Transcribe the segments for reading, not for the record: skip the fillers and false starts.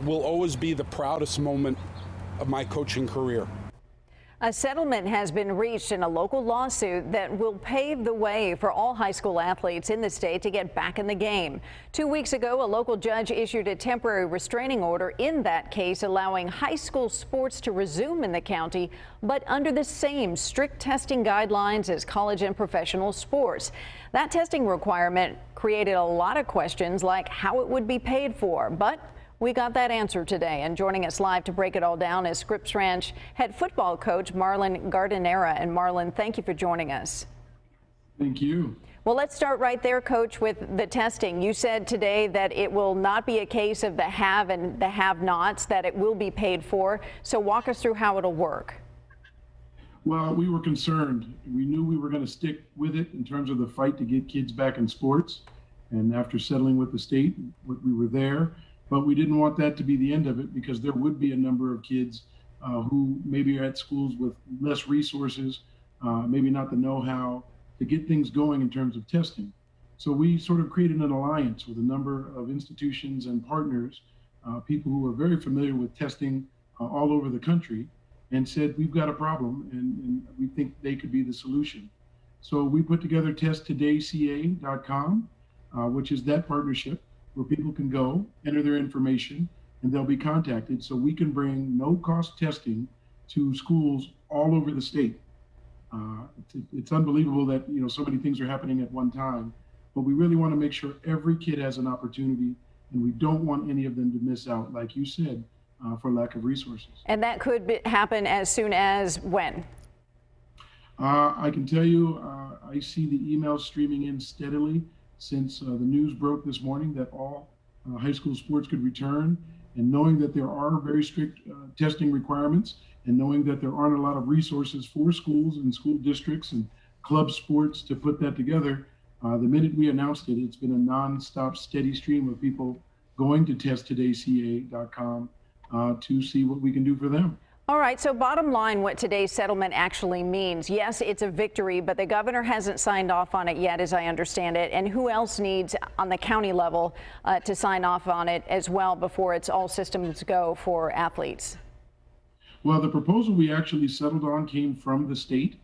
will always be the proudest moment of my coaching career. A settlement has been reached in a local lawsuit that will pave the way for all high school athletes in the state to get back in the game. 2 weeks ago, a local judge issued a temporary restraining order in that case, allowing high school sports to resume in the county, but under the same strict testing guidelines as college and professional sports. That testing requirement created a lot of questions, like how it would be paid for, but we got that answer today, and joining us live to break it all down is Scripps Ranch head football coach Marlon Gardenera. And Marlon, thank you for joining us. Thank you. Well, let's start right there, Coach, with the testing. You said today that it will not be a case of the have and the have-nots, that it will be paid for. So walk us through how it'll work. Well, we were concerned. We knew we were going to stick with it in terms of the fight to get kids back in sports. And after settling with the state, we were there. But we didn't want that to be the end of it, because there would be a number of kids who maybe are at schools with less resources, maybe not the know-how to get things going in terms of testing. So we sort of created an alliance with a number of institutions and partners, people who are very familiar with testing all over the country, and said, we've got a problem and we think they could be the solution. So we put together testtodayca.com, which is that partnership, where people can go, enter their information, and they'll be contacted, so we can bring no-cost testing to schools all over the state. It's unbelievable that so many things are happening at one time, but we really want to make sure every kid has an opportunity, and we don't want any of them to miss out, like you said, for lack of resources. And that could happen as soon as when? I can tell you, I see the emails streaming in steadily since the news broke this morning that all high school sports could return, and knowing that there are very strict testing requirements, and knowing that there aren't a lot of resources for schools and school districts and club sports to put that together, the minute we announced it, it's been a non-stop steady stream of people going to testtodayca.com to see what we can do for them. All right, so bottom line, what today's settlement actually means. Yes, it's a victory, but the governor hasn't signed off on it yet, as I understand it. And who else needs on the county level to sign off on it as well before it's all systems go for athletes? Well, the proposal we actually settled on came from the state.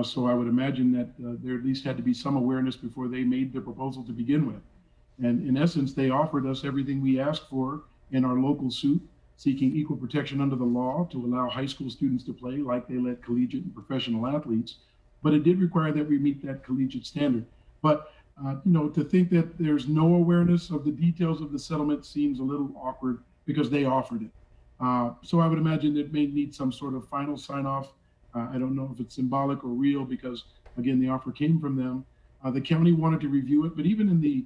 So I would imagine that there at least had to be some awareness before they made the proposal to begin with. And in essence, they offered us everything we asked for in our local suit, seeking equal protection under the law to allow high school students to play like they let collegiate and professional athletes. But it did require that we meet that collegiate standard. But to think that there's no awareness of the details of the settlement seems a little awkward, because they offered it. So I would imagine it may need some sort of final sign off. I don't know if it's symbolic or real, because again, the offer came from them. The county wanted to review it, but even in the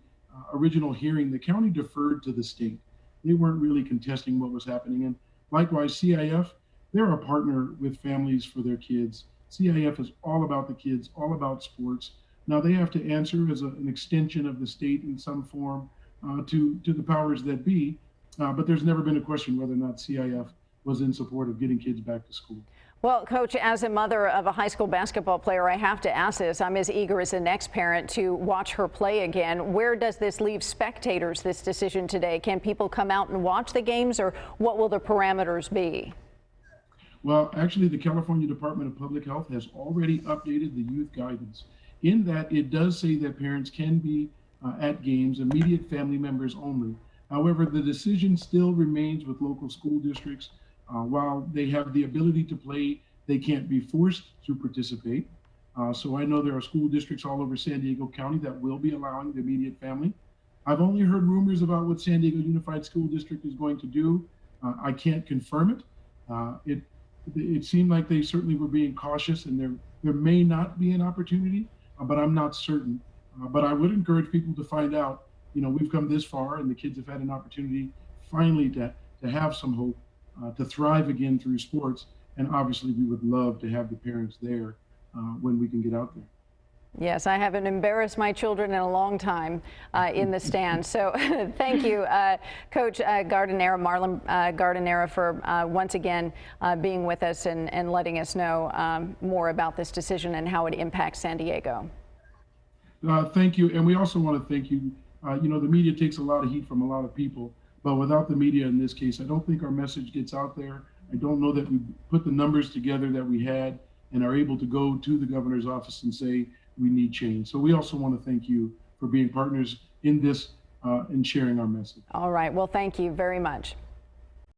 original hearing, the county deferred to the state. They weren't really contesting what was happening. And likewise, CIF, they're a partner with families for their kids. CIF is all about the kids, all about sports. Now they have to answer as an extension of the state in some form to the powers that be. But there's never been a question whether or not CIF was in support of getting kids back to school. Well, Coach, as a mother of a high school basketball player, I have to ask this. I'm as eager as the next parent to watch her play again. Where does this leave spectators, this decision today? Can people come out and watch the games, or what will the parameters be? Well, actually, the California Department of Public Health has already updated the youth guidance, in that it does say that parents can be at games, immediate family members only. However, the decision still remains with local school districts. While they have the ability to play, they can't be forced to participate. So I know there are school districts all over San Diego County that will be allowing the immediate family. I've only heard rumors about what San Diego Unified School District is going to do. I can't confirm it. It seemed like they certainly were being cautious, and there may not be an opportunity, but I'm not certain. But I would encourage people to find out. We've come this far, and the kids have had an opportunity finally to have some hope, to thrive again through sports. And obviously we would love to have the parents there when we can get out there. Yes, I haven't embarrassed my children in a long time in the stands. So thank you, Coach Gardenera, Marlon Gardenera, for once again being with us and letting us know more about this decision and how it impacts San Diego. Thank you. And we also want to thank you. The media takes a lot of heat from a lot of people, But without the media in this case, I don't think our message gets out there. I don't know that we put the numbers together that we had and are able to go to the governor's office and say we need change. So we also want to thank you for being partners in this and sharing our message. All right. Well, thank you very much.